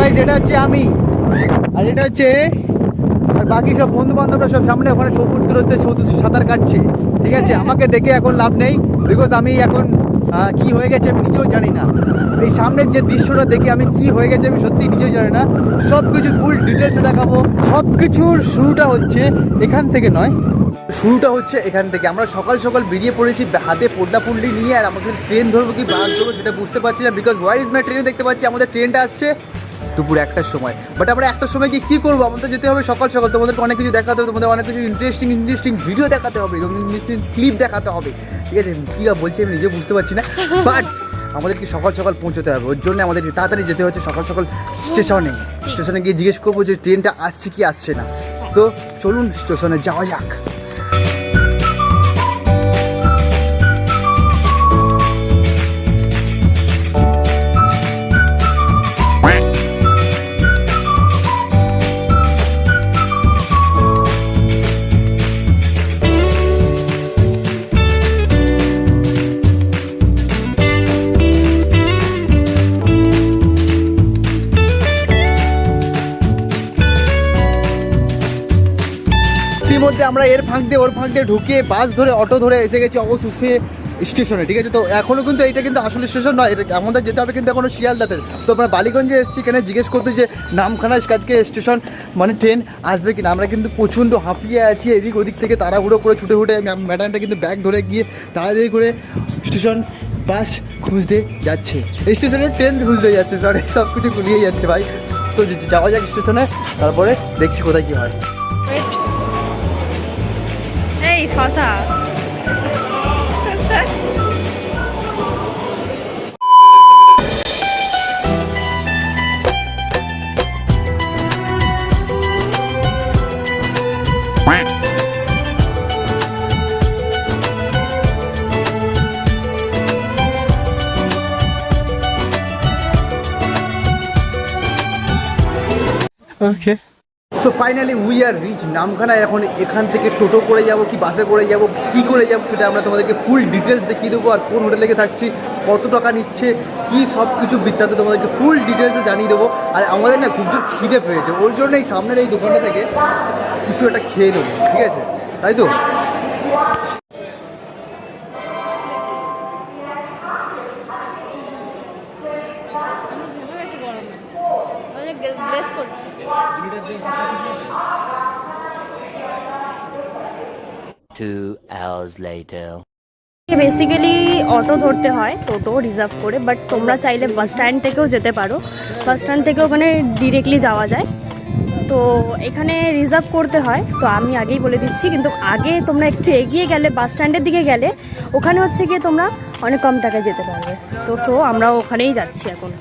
Guys এটা হচ্ছে আমি, আর এটা হচ্ছে আর বাকি সব বন্ধু বান্ধবরা সব সামনে ওখানে সমুদ্রতে সাঁতার কাটছে। ঠিক আছে, আমাকে দেখে এখন লাভ নেই, বিকজ আমি এখন কি হয়ে গেছে আমি নিজেও জানি না। এই সামনের যে দৃশ্যটা দেখে আমি কি হয়ে গেছে আমি সত্যি নিজেও জানি না। সব কিছু ফুল ডিটেলসে দেখাবো। সব কিছুর শুরুটা হচ্ছে এখান থেকে নয়, শুরুটা হচ্ছে এখান থেকে। আমরা সকাল সকাল বেরিয়ে পড়েছি হাতে পোডলা পুডলি নিয়ে, আর আমাদের ট্রেন ধরবো কি বাস ধরবো সেটা বুঝতে পারছি না, বিকজ ওয়ার ইজ মাই ট্রেনে দেখতে পাচ্ছি আমাদের ট্রেনটা আসছে দুপুর 1টার সময়। বাট আমরা 1টার সময় গিয়ে কী করবো? আমাদের যেতে হবে সকাল সকাল, তোমাদেরকে অনেক কিছু দেখাতে হবে, তোমাদের অনেক কিছু ইন্টারেস্টিং ভিডিও দেখাতে হবে, ইন্টারেস্টিং ক্লিপ দেখাতে হবে। ঠিক আছে, কী বলছি আমি নিজে বুঝতে পারছি না, বাট আমাদেরকে সকাল সকাল পৌঁছতে হবে। ওর জন্য আমাদের তাড়াতাড়ি যেতে হচ্ছে সকাল সকাল স্টেশনে গিয়ে জিজ্ঞেস করবো যে ট্রেনটা আসছে কি আসছে না। তো চলুন স্টেশনে যাওয়া যাক। মধ্যে আমরা এর ফাঁক দিয়ে ওর ফাঁক দিয়ে ঢুকে বাস ধরে অটো ধরে এসে গেছি অবশেষে স্টেশনে। ঠিক আছে, তো এখনও কিন্তু এইটা কিন্তু আসলে স্টেশন নয়, এটা আমাদের যেতে হবে কিন্তু এখনও শিয়ালদাতে। তো আমরা বালিগঞ্জে এসেছি এখানে জিজ্ঞেস করতে যে নামখানা আজকে স্টেশন মানে ট্রেন আসবে কিনা। আমরা কিন্তু প্রচণ্ড হাঁপিয়ে আছি, এদিক ওদিক থেকে তাড়াহুড়ো করে ছুটে ম্যাডামটা কিন্তু ব্যাগ ধরে গিয়ে তাড়াতাড়ি করে স্টেশন বাস খুঁজতে যাচ্ছে, স্টেশনে ট্রেন খুঁজতে যাচ্ছে, সরি সব কিছু গুলিয়ে যাচ্ছে ভাই। তো যাওয়া যাক স্টেশনে, তারপরে দেখছি কোথায় কী হয়। শশা okay, so finally we are reach Namkhana. এখন এখান থেকে টোটো করে যাব কি বাসে করে যাব কি করে যাব সেটা আমরা তোমাদেরকে ফুল ডিটেলস দেখিয়ে দেবো, আর কোন হোটেলে থাকছি, কত টাকা নিচ্ছে, কি সব কিছু বৃত্তান্ত তোমাদেরকে ফুল ডিটেলসে জানিয়ে দেবো। আর আমাদের না খুব জোর খিদে পেয়েছে, ওর জন্য এই সামনের এই দোকানটা থেকে কিছু একটা খেয়ে নেবো। ঠিক আছে, তাই তো? বেসিক্যালি অটো ধরতে হয়, টোটো রিজার্ভ করে, বাট তোমরা চাইলে বাস স্ট্যান্ড থেকেও যেতে পারো। বাস স্ট্যান্ড থেকে ওখানে ডিরেক্টলি যাওয়া যায়, তো এখানে রিজার্ভ করতে হয়। তো আমি আগেই বলে দিচ্ছি, কিন্তু আগে তোমরা একটু এগিয়ে গেলে বাস স্ট্যান্ডের দিকে গেলে ওখানে হচ্ছে গিয়ে তোমরা অনেক কম টাকায় যেতে পারবে। তো আমরা ওখানেই যাচ্ছি এখন।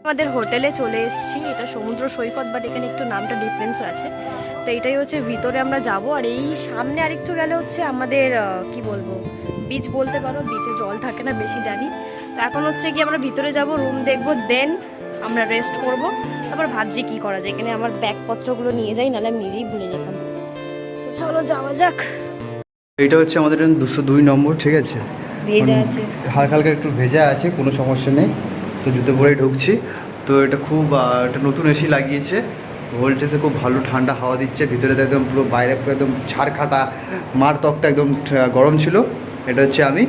আমাদের হোটেলে চলে এসেছি, এটা সমুদ্র সৈকত, বাট এখানে একটু নামটা ডিফারেন্স আছে। তো এটাই হচ্ছে ভিতরে আমরা যাব, আর এই সামনে আরেকটু গেলে হচ্ছে আমাদের কি বলবো বিচ বলতে পারো, বিচে জল থাকে না বেশি জানি। তো এখন হচ্ছে কি আমরা ভিতরে যাব, রুম দেখবো, দেন আমরা রেস্ট করব। তারপর ভাবছি কি করা যায়, এখানে আমার ব্যাগপত্রগুলো নিয়ে যাই, নাহলে আমি নিজেই ভুলে যেতাম। চলো যাওয়া যাক। এটা হচ্ছে আমাদের 202 নম্বর। ঠিক আছে, ভেজা আছে, হালকা হালকা একটু ভেজা আছে, কোনো সমস্যা নেই। তো জুতো পরেই ঢুকছি। তো এটা খুব এটা নতুন এসি লাগিয়েছে, ভোল্টেজে খুব ভালো ঠান্ডা হাওয়া দিচ্ছে। ভিতরে তো একদম পুরো বাইরে পুরো একদম ছাড়খাটা মার তক্তা একদম গরম ছিল। এটা হচ্ছে আমি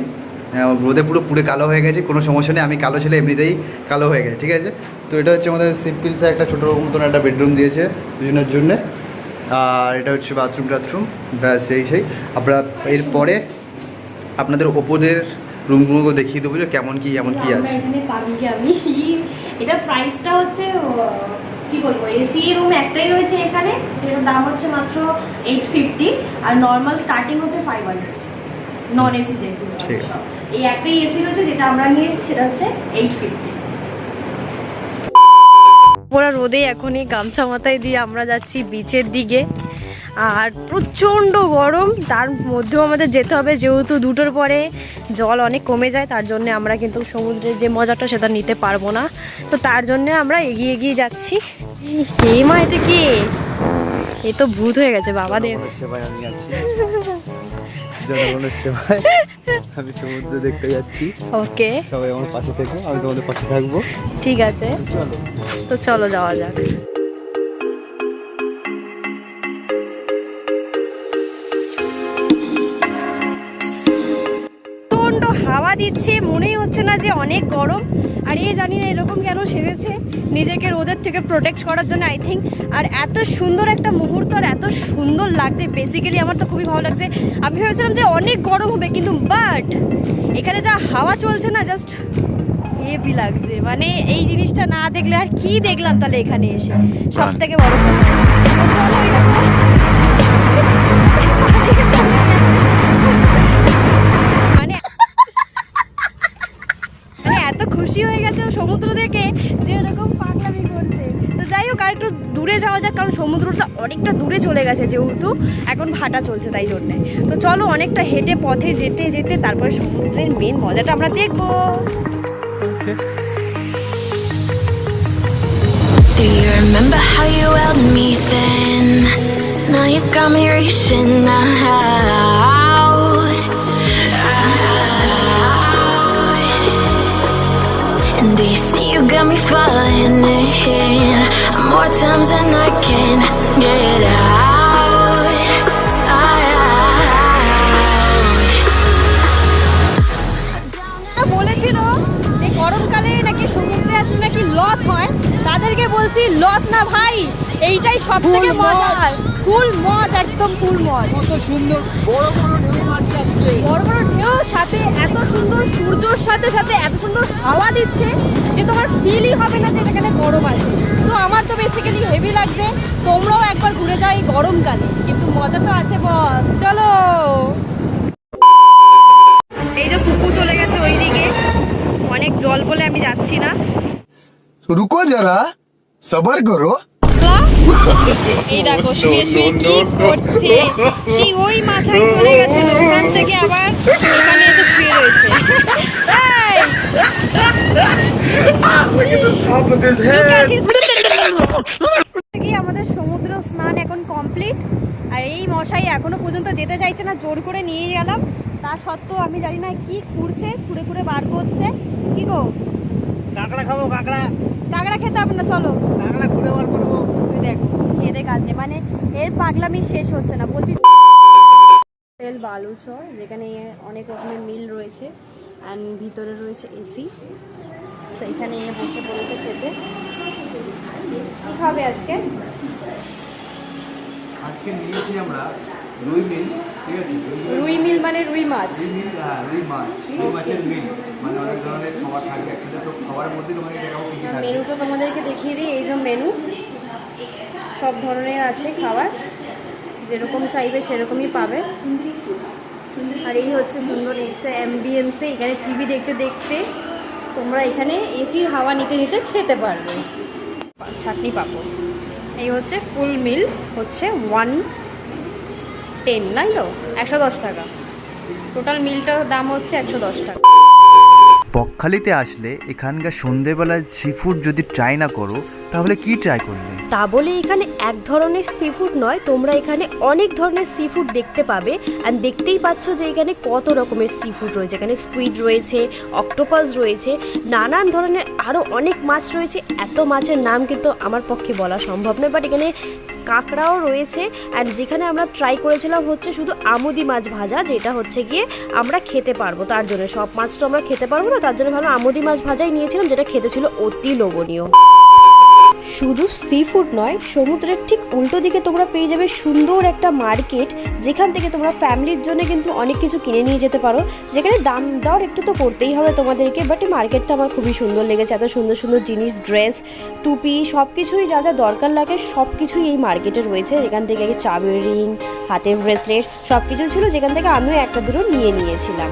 রোদে পুরো পুড়ে কালো হয়ে গেছি, কোনো সমস্যা নেই, আমি কালো ছেলে এমনিতেই কালো হয়ে গেছে। ঠিক আছে, তো এটা হচ্ছে আমাদের সিম্পল সা একটা ছোটো মতন একটা বেডরুম দিয়েছে দুজনের জন্যে, আর এটা হচ্ছে বাথরুম ব্যাস সেই। আপনারা এরপরে আপনাদের ওপরের রুমগুলো দেখিয়ে দেবো যে কেমন কি আছে। এখানে পাবি কি আমি এটা প্রাইসটা হচ্ছে কি বলবো, এসি রুম একটাই রয়েছে এখানে, যেটার দাম হচ্ছে মাত্র 850, আর নর্মাল স্টার্টিং হচ্ছে 500, নন এসি যেগুলো আছে সব। এই একটাই এসি রয়েছে যেটা আমরা নিয়েছি, সেটা হচ্ছে 850। পুরো রোদে এখনই গামছা মাথায় দিয়ে আমরা যাচ্ছি বিচের দিকে। আর প্রচণ্ড গরম, তার মধ্যেও আমাদের যেতে হবে, যেহেতু 2টোর পরে জল অনেক কমে যায়, তার জন্য আমরা কিন্তু সমুদ্রের যে মজাটা সেটা নিতে পারবো না। তো তার জন্য আমরা এগিয়ে এগিয়ে যাচ্ছি। এই মা, এটা কি? এ তো ভূত হয়ে গেছে বাবা দেব। আমি সমুদ্র দেখতে যাচ্ছি। ওকে, সবাই আমার পাশে থেকো, আমি তোমাদের পাশে থাকবো। ঠিক আছে, তো চলো যাওয়া যাক। প্রচণ্ড হাওয়া দিচ্ছে, মনেই হচ্ছে না যে অনেক গরম। আর এই জানি না এরকম কেন সেজেছে, নিজেকে রোদের থেকে প্রোটেক্ট করার জন্য আই থিঙ্ক। আর এত সুন্দর একটা মুহূর্ত, আর এত সুন্দর লাগছে, বেসিক্যালি আমার তো খুবই ভালো লাগছে। আমি ভেবেছিলাম যে অনেক গরম হবে, কিন্তু বাট এখানে যা হাওয়া চলছে না, জাস্ট হেভি লাগছে। মানে এই জিনিসটা না দেখলে আর কি দেখলাম তাহলে এখানে এসে, সব থেকে বড় কথা। চলো মানে এত খুশি হয়ে গেছে সমুদ্র দেখে যে এরকম পাগলামি করছে। তো যাই হোক, আর একটু দূরে যাওয়া যাক, কারণ সমুদ্রটা অনেকটা দূরে চলে গেছে, যেহেতু এখন ভাটা চলছে তাই জন্যে। তো চলো অনেকটা হেঁটে পথে যেতে যেতে তারপরে সমুদ্রের মেন মজাটা আমরা দেখবো। Do you remember how you held me then? Now you got me reaching out. And do you see you got me falling in more times than I can get out. বলেছিল যে গরমকালে নাকি সমুদ্রে আসলে নাকি লস হয়, তাদেরকে বলছি লস না ভাই, এইটাই সব থেকে মজা, ফুল মজ, একদম ফুল মজ। কত সুন্দর বড় বড় ঢেউ মারছে আজকে, বড় বড় ঢেউ, সাথে এত সুন্দর সূর্যর সাথে সাথে এত সুন্দর হাওয়া দিচ্ছে যে তোমার ফিলই হবে না যে এখানে গরম আছে। তো আমার তো বেসিক্যালি হেভি লাগছে, তোমরাও একবার ঘুরে যাও এই গরমকালে, কিন্তু মজা তো আছে বস। চলো, এই যে পুকুর চলে গেছে ওইদিকে, অনেক জল বলে আমি যাচ্ছি না। रुको जरा सबर करो। এই দেখো শুয়ে শুয়ে কি করছে, সেই ওই মাথায় চলে গেছে, ওখান থেকে আবার এখানে এসে শুয়ে রয়েছে। এই! আমাদের সমুদ্র স্নান এখন কমপ্লিট, আর এই মশাই এখনো পর্যন্ত যেতে চাইছে না, জোর করে নিয়ে গেলাম। তা সত্ত্বেও আমি জানি না কি খুঁড়ছে, খুঁড়ে খুঁড়ে বার করছে। কি গো, কাঁকড়া খাবো? কাঁকড়া কাঁকড়া খেতে হবে না, চলো কাঁকড়া ঘুরে বার করবো। দেখো খেতে কাজ নেই, মানে এর পাগলামি শেষ হচ্ছে না। বলছি তেল বালুচর, যেখানে অনেক রকমের মিল রয়েছে, অ্যান্ড ভিতরে রয়েছে এসি। তো এখানে বসে পড়েছে খেতে। কি খাবে আজকে? আজকে নিয়েছি আমরা রুই মিল, ঠিক আছে? রুই মিল মানে রুই মাছ। রুই মিল, হ্যাঁ রুই মাছ, রুই মাছের মিল, মানে অনেক ধরনের খাবার থাকবে একসাথে। তো খাবারের মধ্যে তোমাকে দেখাবো কী কী থাকবে। মেনুটা তোমাদেরকে দেখিয়ে দিই, এই যে মেনু, সব ধরনের আছে খাবার, যেরকম চাইবে সেরকমই পাবে। আর এই হচ্ছে সুন্দর একটা অ্যাম্বিয়েন্সে, এখানে টিভি দেখতে দেখতে তোমরা এখানে এসির হাওয়া নিতে নিতে খেতে পারবে। চাটনি পাপড়, এই হচ্ছে ফুল মিল, হচ্ছে 110, নাই তো 110 টাকা। টোটাল মিলটার দাম হচ্ছে 110 টাকা। বকখালিতে আসলে এখানকার সন্ধেবেলায় সি ফুড যদি ট্রাই না করো তাহলে কি ট্রাই করলে? তা বলে এখানে এক ধরনের সি ফুড নয়, তোমরা এখানে অনেক ধরনের সি ফুড দেখতে পাবে। আর দেখতেই পাচ্ছ যে এখানে কত রকমের সি ফুড রয়েছে। এখানে স্কুইড রয়েছে, অক্টোপাস রয়েছে, নানান ধরনের আরও অনেক মাছ রয়েছে। এত মাছের নাম কিন্তু আমার পক্ষে বলা সম্ভব নয়, বাট এখানে কাঁকড়াও রয়েছে। অ্যান্ড যেখানে আমরা ট্রাই করেছিলাম হচ্ছে শুধু আমুদি মাছ ভাজা, যেটা হচ্ছে গিয়ে আমরা খেতে পারবো, তার জন্য সব মাছ তো আমরা খেতে পারবো না, তার জন্য ভালো আমুদি মাছ ভাজাই নিয়েছিলাম, যেটা খেতে ছিল অতি লোভনীয়। শুধু সি ফুড নয়, সমুদ্রের ঠিক উল্টো দিকে তোমরা পেয়ে যাবে সুন্দর একটা মার্কেট, যেখান থেকে তোমরা ফ্যামিলির জন্য কিন্তু অনেক কিছু কিনে নিয়ে যেতে পারো, যেখানে দাম দর একটু তো করতেই হবে তোমাদেরকে। বাট এই মার্কেটটা আমার খুবই সুন্দর লেগেছে, এত সুন্দর সুন্দর জিনিস, ড্রেস, টুপি, সব কিছুই যা যা দরকার লাগে সব কিছুই এই মার্কেটে রয়েছে। এখান থেকে চাবির রিং, হাতের ব্রেসলেট সব কিছু ছিল, যেখান থেকে আমিও একটা দুটো নিয়ে নিয়েছিলাম।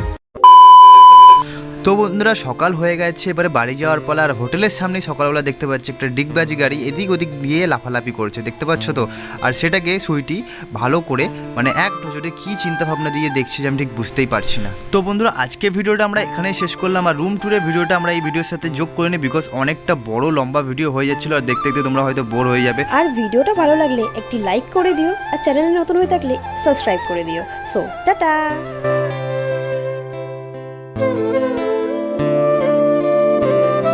তো বন্ধুরা সকাল হয়ে গেছে, এবারে বাড়ি যাওয়ার পালা। আর হোটেলের সামনে সকালবেলা দেখতে পাচ্ছি একটা ডিগবাজি গাড়ি এদিক ওদিক গিয়ে লাফালাফি করছে, দেখতে পাচ্ছ তো। আর সেটাকে সুইটি ভালো করে মানে এক নজরে কী চিন্তা ভাবনা দিয়ে দেখছি যে আমি ঠিক বুঝতেই পারছি না। তো বন্ধুরা আজকে ভিডিওটা আমরা এখানেই শেষ করলাম। আর রুম ট্যুরের ভিডিওটা আমরা এই ভিডিওর সাথে যোগ করে নিই, বিকজ অনেকটা বড় লম্বা ভিডিও হয়ে যাচ্ছিলো, আর দেখতে দেখতে তোমরা হয়তো বোর হয়ে যাবে। আর ভিডিওটা ভালো লাগলে একটি লাইক করে দিও, আর চ্যানেলে নতুন হয়ে থাকলে সাবস্ক্রাইব করে দিও। So tata.